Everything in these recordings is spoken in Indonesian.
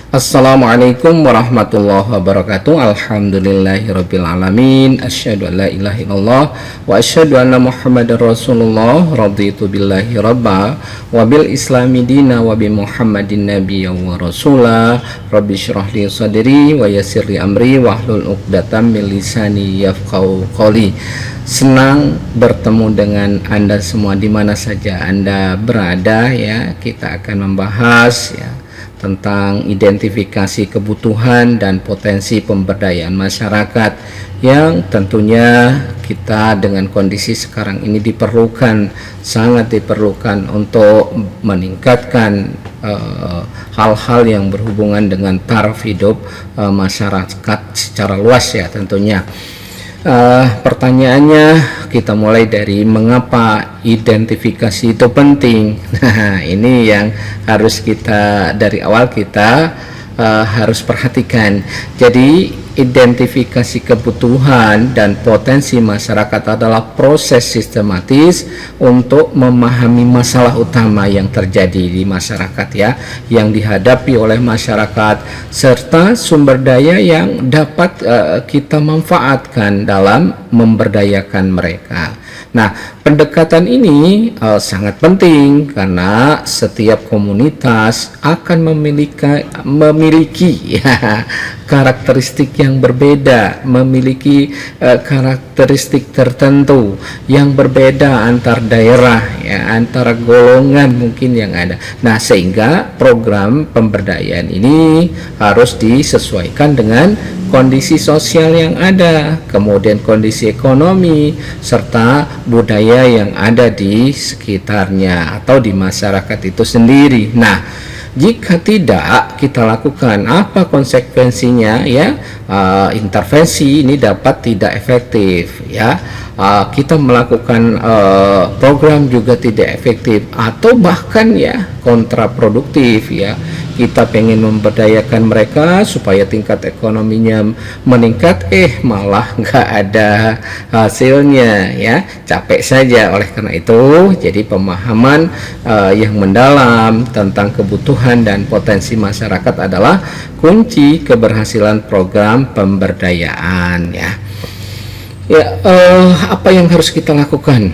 Assalamualaikum warahmatullahi wabarakatuh. Alhamdulillahirabbil alamin. Asyhadu an la ilaha illallah wa asyhadu anna Muhammadar Rasulullah. Raditu billahi rabba wa bil islami dina wa bi Muhammadin nabiyya wa rasula. Rabbi shrah li sadri wa yassir li amri wahlul 'uqdatam min lisani yafqahu qawli. Senang bertemu dengan Anda semua di mana saja Anda berada ya. Kita akan membahas ya tentang identifikasi kebutuhan dan potensi pemberdayaan masyarakat yang tentunya kita dengan kondisi sekarang ini sangat diperlukan untuk meningkatkan hal-hal yang berhubungan dengan taraf hidup masyarakat secara luas ya tentunya. Pertanyaannya kita mulai dari mengapa identifikasi itu penting. Nah, ini yang harus kita dari awal kita harus perhatikan. Jadi identifikasi kebutuhan dan potensi masyarakat adalah proses sistematis untuk memahami masalah utama yang terjadi di masyarakat ya, yang dihadapi oleh masyarakat serta sumber daya yang dapat kita manfaatkan dalam memberdayakan mereka. Nah, pendekatan ini sangat penting karena setiap komunitas akan memiliki ya, karakteristik yang berbeda, memiliki karakteristik tertentu yang berbeda antar daerah ya, antara golongan mungkin yang ada. Nah, sehingga program pemberdayaan ini harus disesuaikan dengan kondisi sosial yang ada, kemudian kondisi ekonomi serta budaya yang ada di sekitarnya atau di masyarakat itu sendiri. Nah, jika tidak kita lakukan, apa konsekuensinya ya? Intervensi ini dapat tidak efektif ya. Kita melakukan program juga tidak efektif atau bahkan ya kontraproduktif ya. Kita pengen memberdayakan mereka supaya tingkat ekonominya meningkat, malah nggak ada hasilnya ya, capek saja. Oleh karena itu, jadi pemahaman yang mendalam tentang kebutuhan dan potensi masyarakat adalah kunci keberhasilan program pemberdayaan ya. Apa yang harus kita lakukan?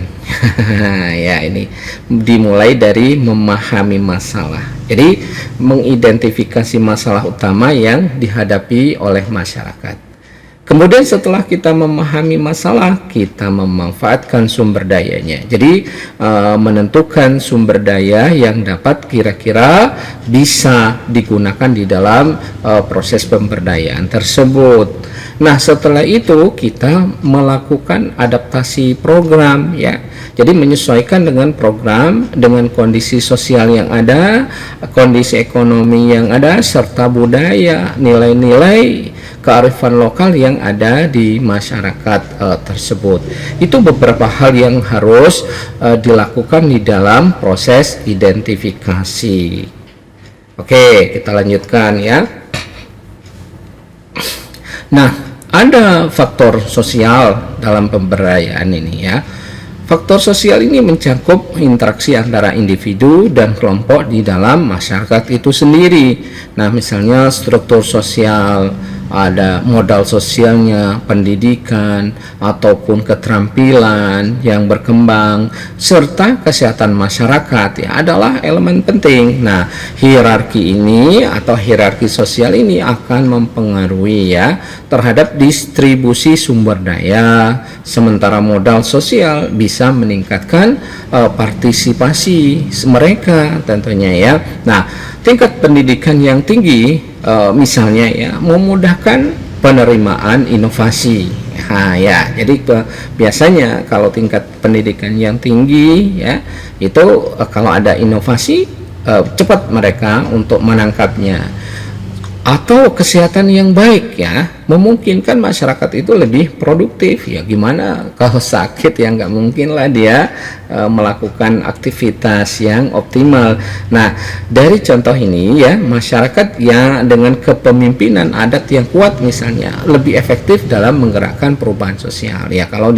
Ya, ini dimulai dari memahami masalah. Jadi mengidentifikasi masalah utama yang dihadapi oleh masyarakat. Kemudian setelah kita memahami masalah, kita memanfaatkan sumber dayanya. Jadi menentukan sumber daya yang dapat kira-kira bisa digunakan di dalam proses pemberdayaan tersebut. Nah, setelah itu kita melakukan adaptasi program ya. Jadi menyesuaikan dengan program, dengan kondisi sosial yang ada, kondisi ekonomi yang ada, serta budaya, nilai-nilai kearifan lokal yang ada di masyarakat tersebut. Itu beberapa hal yang harus dilakukan di dalam proses identifikasi. Oke, kita lanjutkan ya. Nah, ada faktor sosial dalam pemberdayaan ini ya. Faktor sosial ini mencakup interaksi antara individu dan kelompok di dalam masyarakat itu sendiri. Nah, misalnya struktur sosial, ada modal sosialnya, pendidikan ataupun keterampilan yang berkembang, serta kesehatan masyarakat ya adalah elemen penting. Nah, hierarki ini atau hierarki sosial ini akan mempengaruhi ya terhadap distribusi sumber daya, sementara modal sosial bisa meningkatkan partisipasi mereka tentunya ya. Nah, tingkat pendidikan yang tinggi misalnya ya memudahkan penerimaan inovasi. Nah, ya, jadi biasanya kalau tingkat pendidikan yang tinggi ya itu kalau ada inovasi cepat mereka untuk menangkapnya. Atau kesehatan yang baik ya memungkinkan masyarakat itu lebih produktif ya. Gimana kalau sakit ya, nggak mungkin lah dia melakukan aktivitas yang optimal. Nah, dari contoh ini ya, masyarakat yang dengan kepemimpinan adat yang kuat misalnya lebih efektif dalam menggerakkan perubahan sosial ya. Kalau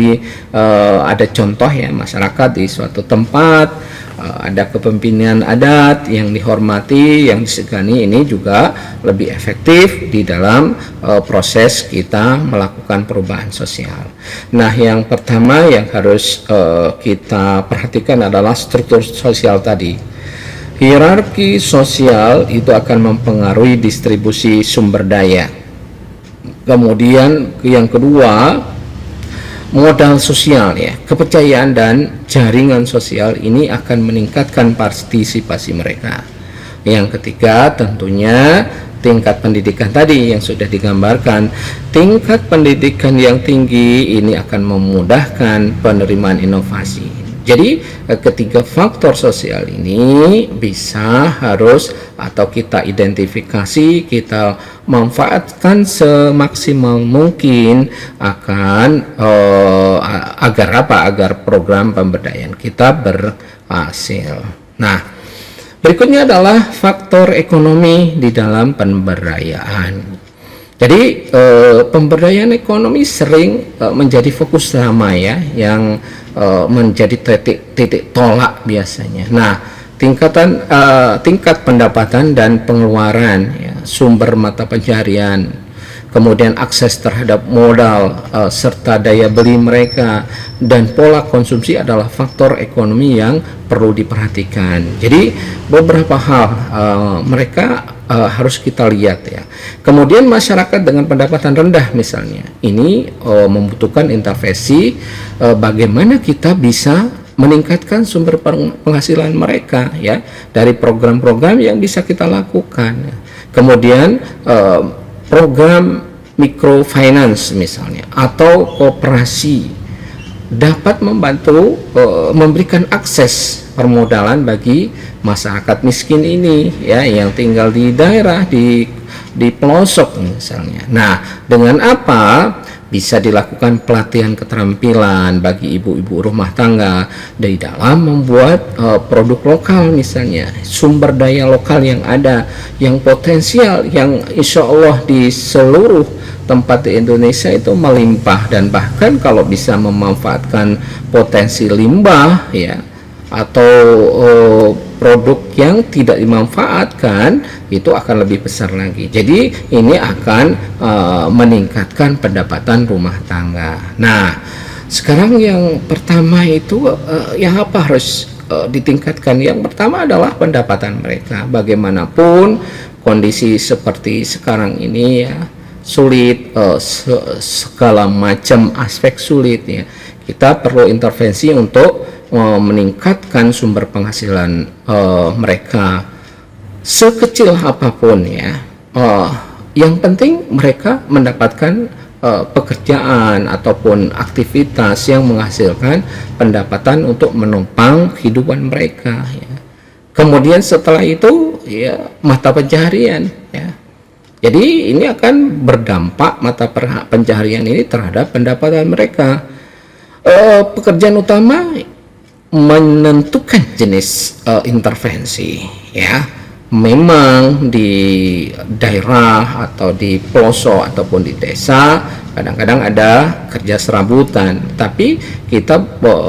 ada contoh ya, masyarakat di suatu tempat ada kepemimpinan adat yang dihormati, yang disegani, ini juga lebih efektif di dalam proses kita melakukan perubahan sosial. Nah, yang pertama yang harus kita perhatikan adalah struktur sosial tadi. Hierarki sosial itu akan mempengaruhi distribusi sumber daya. Kemudian yang kedua, modal sosial, ya, kepercayaan dan jaringan sosial ini akan meningkatkan partisipasi mereka. Yang ketiga tentunya tingkat pendidikan tadi yang sudah digambarkan. Tingkat pendidikan yang tinggi ini akan memudahkan penerimaan inovasi. Jadi ketiga faktor sosial ini bisa, harus, atau kita identifikasi, kita manfaatkan semaksimal mungkin akan agar program pemberdayaan kita berhasil. Nah, berikutnya adalah faktor ekonomi di dalam pemberdayaan. Jadi pemberdayaan ekonomi sering menjadi fokus utama, ya, yang menjadi titik tolak biasanya. Nah, tingkat pendapatan dan pengeluaran, ya, sumber mata pencaharian, kemudian akses terhadap modal serta daya beli mereka dan pola konsumsi adalah faktor ekonomi yang perlu diperhatikan. Jadi beberapa hal mereka harus kita lihat, ya. Kemudian masyarakat dengan pendapatan rendah misalnya, ini membutuhkan intervensi bagaimana kita bisa meningkatkan sumber penghasilan mereka, ya, dari program-program yang bisa kita lakukan. Kemudian program microfinance misalnya atau koperasi dapat membantu memberikan akses permodalan bagi masyarakat miskin ini, ya, yang tinggal di daerah di pelosok misalnya. Nah, dengan apa bisa dilakukan pelatihan keterampilan bagi ibu-ibu rumah tangga dari dalam membuat produk lokal misalnya, sumber daya lokal yang ada, yang potensial, yang insya Allah di seluruh tempat di Indonesia itu melimpah, dan bahkan kalau bisa memanfaatkan potensi limbah, ya, atau produk yang tidak dimanfaatkan, itu akan lebih besar lagi. Jadi ini akan meningkatkan pendapatan rumah tangga. Nah, sekarang yang pertama itu yang apa harus ditingkatkan? Yang pertama adalah pendapatan mereka. Bagaimanapun kondisi seperti sekarang ini, ya, sulit, segala macam aspek sulit, ya. Kita perlu intervensi untuk meningkatkan sumber penghasilan mereka sekecil apapun, ya. Yang penting mereka mendapatkan pekerjaan ataupun aktivitas yang menghasilkan pendapatan untuk menopang kehidupan mereka, ya. Kemudian setelah itu, ya, mata pencaharian, ya. Jadi ini akan berdampak mata pencaharian ini terhadap pendapatan mereka. Pekerjaan utama menentukan jenis intervensi, ya. Memang di daerah atau di pelosok ataupun di desa kadang-kadang ada kerja serabutan, tapi kita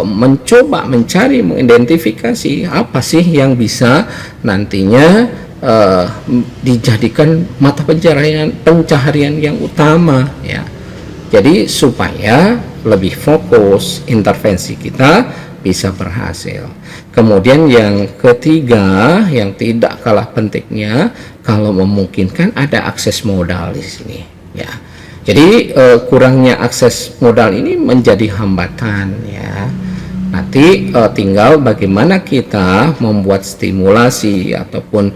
mencoba mencari, mengidentifikasi apa sih yang bisa nantinya dijadikan mata pencaharian yang utama, ya. Jadi supaya lebih fokus intervensi kita bisa berhasil. Kemudian yang ketiga yang tidak kalah pentingnya, kalau memungkinkan ada akses modal di sini, ya. Jadi kurangnya akses modal ini menjadi hambatan, ya. Nanti tinggal bagaimana kita membuat stimulasi ataupun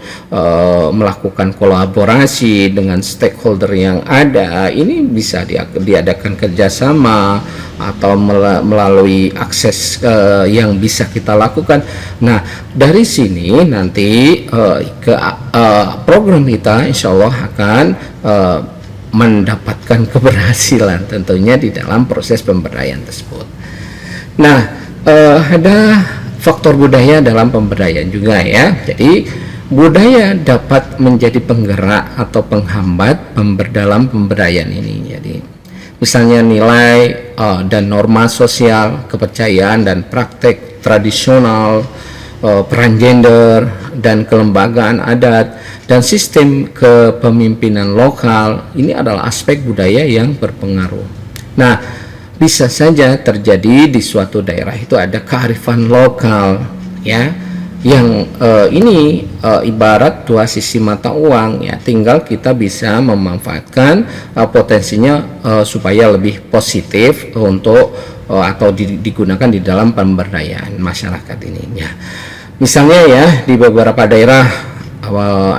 melakukan kolaborasi dengan stakeholder yang ada. Ini bisa diadakan kerjasama atau melalui akses yang bisa kita lakukan. Nah, dari sini nanti program kita insya Allah akan mendapatkan keberhasilan tentunya di dalam proses pemberdayaan tersebut. Nah, ada faktor budaya dalam pemberdayaan juga, ya. Jadi budaya dapat menjadi penggerak atau penghambat dalam pemberdayaan ini. Jadi misalnya nilai dan norma sosial, kepercayaan dan praktek tradisional peran gender dan kelembagaan adat dan sistem kepemimpinan lokal, ini adalah aspek budaya yang berpengaruh. Nah, bisa saja terjadi di suatu daerah itu ada kearifan lokal ya, yang ini ibarat dua sisi mata uang ya, tinggal kita bisa memanfaatkan potensinya supaya lebih positif untuk atau digunakan di dalam pemberdayaan masyarakat ini ya. Misalnya ya, di beberapa daerah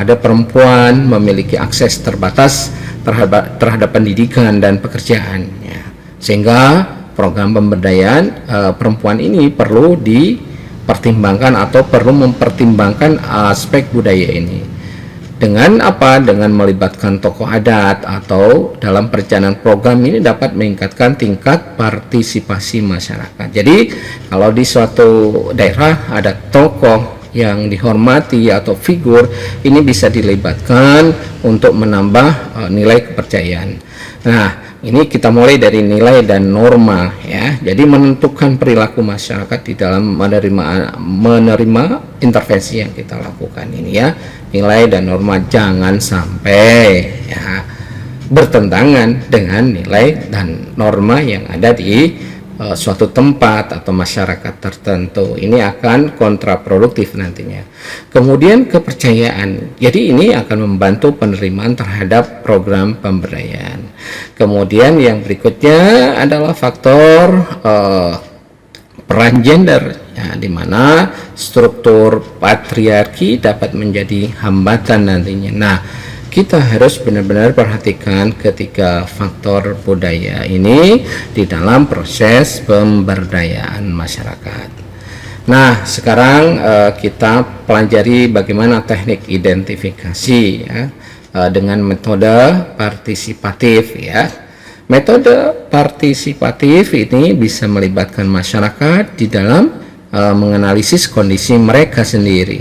ada perempuan memiliki akses terbatas terhadap pendidikan dan pekerjaan ya. Sehingga program pemberdayaan perempuan ini perlu dipertimbangkan atau perlu mempertimbangkan aspek budaya ini. Dengan apa? Dengan melibatkan tokoh adat atau dalam perencanaan program ini dapat meningkatkan tingkat partisipasi masyarakat. Jadi kalau di suatu daerah ada tokoh yang dihormati atau figur, ini bisa dilibatkan untuk menambah nilai kepercayaan. Nah, ini kita mulai dari nilai dan norma ya. Jadi menentukan perilaku masyarakat di dalam menerima intervensi yang kita lakukan ini ya. Nilai dan norma jangan sampai ya bertentangan dengan nilai dan norma yang ada di suatu tempat atau masyarakat tertentu. Ini akan kontraproduktif nantinya. Kemudian kepercayaan. Jadi ini akan membantu penerimaan terhadap program pemberdayaan. Kemudian yang berikutnya adalah faktor peran gender ya, di mana struktur patriarki dapat menjadi hambatan nantinya. Nah, kita harus benar-benar perhatikan ketika faktor budaya ini di dalam proses pemberdayaan masyarakat. Nah, sekarang kita pelajari bagaimana teknik identifikasi ya, dengan metode partisipatif ya. Metode partisipatif ini bisa melibatkan masyarakat di dalam menganalisis kondisi mereka sendiri.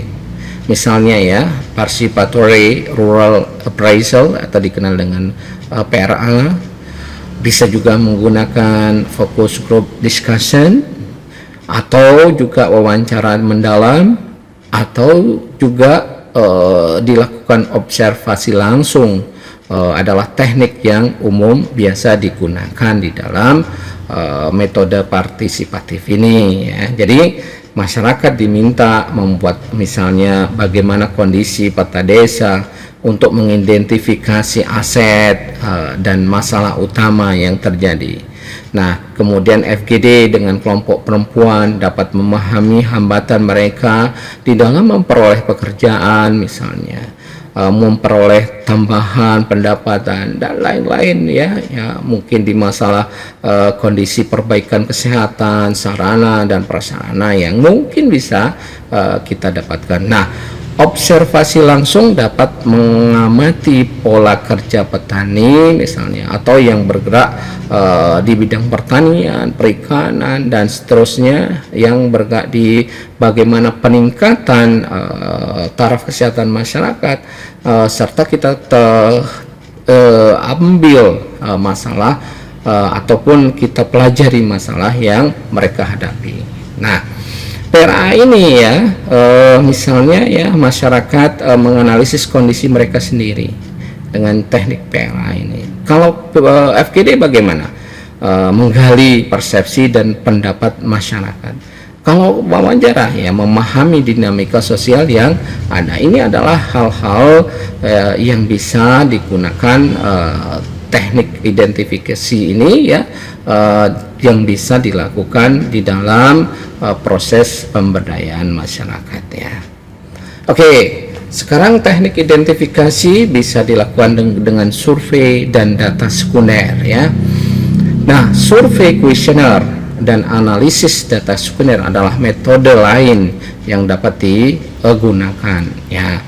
Misalnya ya, participatory rural appraisal atau dikenal dengan PRA, bisa juga menggunakan focus group discussion atau juga wawancara mendalam, atau juga dilakukan observasi langsung. Adalah teknik yang umum biasa digunakan di dalam metode partisipatif ini ya. Jadi masyarakat diminta membuat misalnya bagaimana kondisi peta desa untuk mengidentifikasi aset dan masalah utama yang terjadi. Nah, kemudian FGD dengan kelompok perempuan dapat memahami hambatan mereka di dalam memperoleh pekerjaan misalnya, memperoleh tambahan pendapatan dan lain-lain ya, mungkin di masalah kondisi perbaikan kesehatan, sarana dan prasarana yang mungkin bisa kita dapatkan. Nah, observasi langsung dapat mengamati pola kerja petani misalnya, atau yang bergerak di bidang pertanian, perikanan dan seterusnya, yang bergerak di bagaimana peningkatan taraf kesehatan masyarakat, serta kita ambil masalah ataupun kita pelajari masalah yang mereka hadapi. Nah, PRA ini ya, misalnya ya, masyarakat menganalisis kondisi mereka sendiri dengan teknik PRA ini. Kalau FGD bagaimana? Menggali persepsi dan pendapat masyarakat. Kalau wawancara ya, memahami dinamika sosial yang ada. Ini adalah hal-hal yang bisa digunakan teknik identifikasi ini ya, yang bisa dilakukan di dalam proses pemberdayaan masyarakat ya. Oke, sekarang teknik identifikasi bisa dilakukan dengan survei dan data sekunder ya. Nah, survei kuesioner dan analisis data sekunder adalah metode lain yang dapat digunakan ya.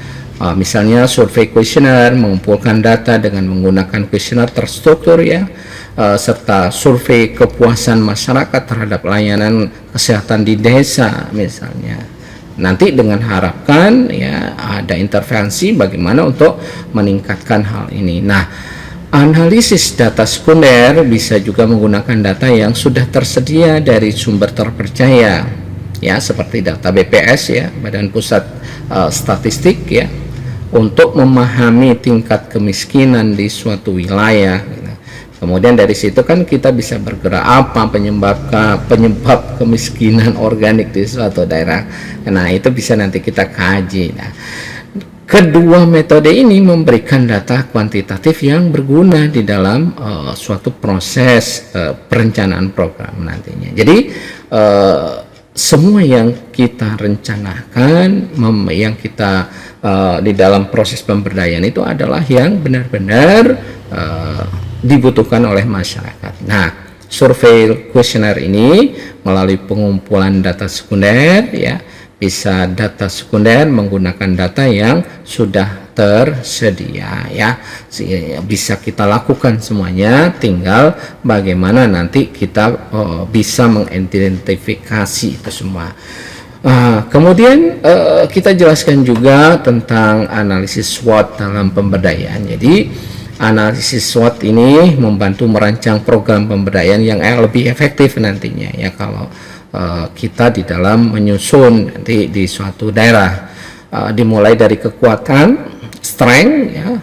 Misalnya survei kuesioner mengumpulkan data dengan menggunakan kuesioner terstruktur ya, serta survei kepuasan masyarakat terhadap layanan kesehatan di desa misalnya. Nanti dengan harapkan ya ada intervensi bagaimana untuk meningkatkan hal ini. Nah, analisis data sekunder bisa juga menggunakan data yang sudah tersedia dari sumber terpercaya ya, seperti data BPS ya, Badan Pusat Statistik ya, untuk memahami tingkat kemiskinan di suatu wilayah. Kemudian dari situ kan kita bisa bergerak apa penyebab kemiskinan organik di suatu daerah. Nah, itu bisa nanti kita kaji. Nah, kedua metode ini memberikan data kuantitatif yang berguna di dalam suatu proses perencanaan program nantinya. Jadi semua yang kita rencanakan, yang kita di dalam proses pemberdayaan itu adalah yang benar-benar dibutuhkan oleh masyarakat. Nah, survei kuesioner ini melalui pengumpulan data sekunder ya, bisa data sekunder menggunakan data yang sudah tersedia ya, bisa kita lakukan semuanya, tinggal bagaimana nanti kita bisa mengidentifikasi itu semua. Kemudian kita jelaskan juga tentang analisis SWOT dalam pemberdayaan. Jadi analisis SWOT ini membantu merancang program pemberdayaan yang lebih efektif nantinya ya, kalau kita di dalam menyusun nanti di suatu daerah, dimulai dari kekuatan, strength ya,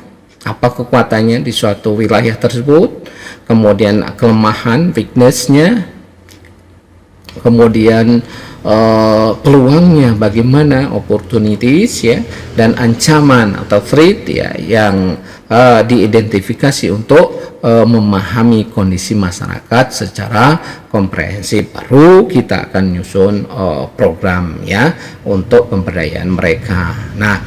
apa kekuatannya di suatu wilayah tersebut, kemudian kelemahan, weakness-nya, kemudian peluangnya bagaimana, opportunities ya, dan ancaman atau threat ya yang diidentifikasi untuk memahami kondisi masyarakat secara komprehensif. Baru kita akan nyusun program ya untuk pemberdayaan mereka. Nah,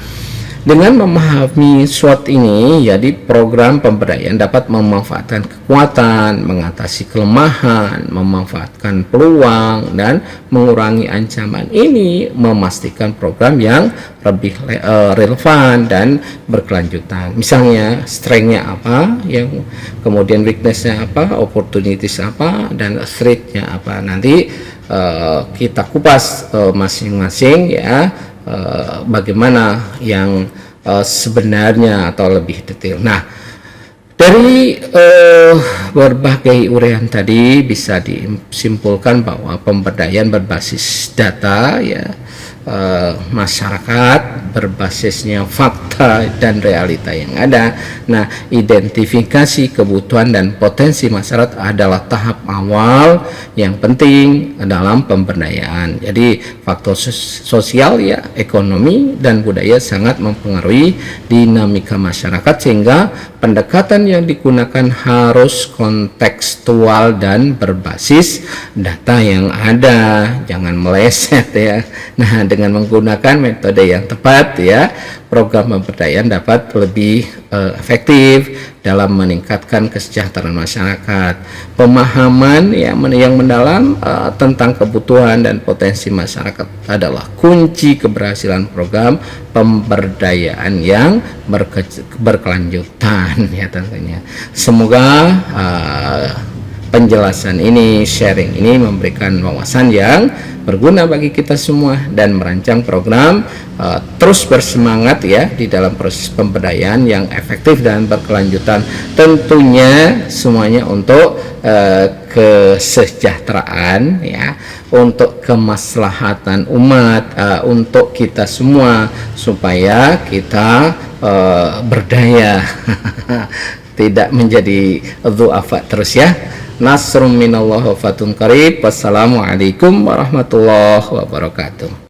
dengan memahami SWOT ini, jadi program pemberdayaan dapat memanfaatkan kekuatan, mengatasi kelemahan, memanfaatkan peluang, dan mengurangi ancaman. Ini memastikan program yang lebih relevan dan berkelanjutan. Misalnya strength-nya apa, yang kemudian weakness-nya apa, opportunities apa, dan threat-nya apa. Nanti kita kupas masing-masing ya, bagaimana yang sebenarnya atau lebih detail. Nah, dari berbagai uraian tadi bisa disimpulkan bahwa pemberdayaan berbasis data ya, masyarakat berbasisnya fakta dan realita yang ada. Nah, identifikasi kebutuhan dan potensi masyarakat adalah tahap awal yang penting dalam pemberdayaan. Jadi faktor sosial ya, ekonomi dan budaya sangat mempengaruhi dinamika masyarakat, sehingga pendekatan yang digunakan harus kontekstual dan berbasis data yang ada, jangan meleset ya. Nah, dengan menggunakan metode yang tepat ya, program pemberdayaan dapat lebih efektif dalam meningkatkan kesejahteraan masyarakat. Pemahaman ya, yang mendalam tentang kebutuhan dan potensi masyarakat adalah kunci keberhasilan program pemberdayaan yang berkelanjutan ya tentunya. Semoga penjelasan ini, sharing ini memberikan wawasan yang berguna bagi kita semua dan merancang program terus bersemangat ya di dalam proses pemberdayaan yang efektif dan berkelanjutan, tentunya semuanya untuk kesejahteraan ya, untuk kemaslahatan umat, untuk kita semua supaya kita berdaya tidak menjadi dhu'afa terus ya. Nasrum minallah wa fatun qarib. Wassalamualaikum warahmatullahi wabarakatuh.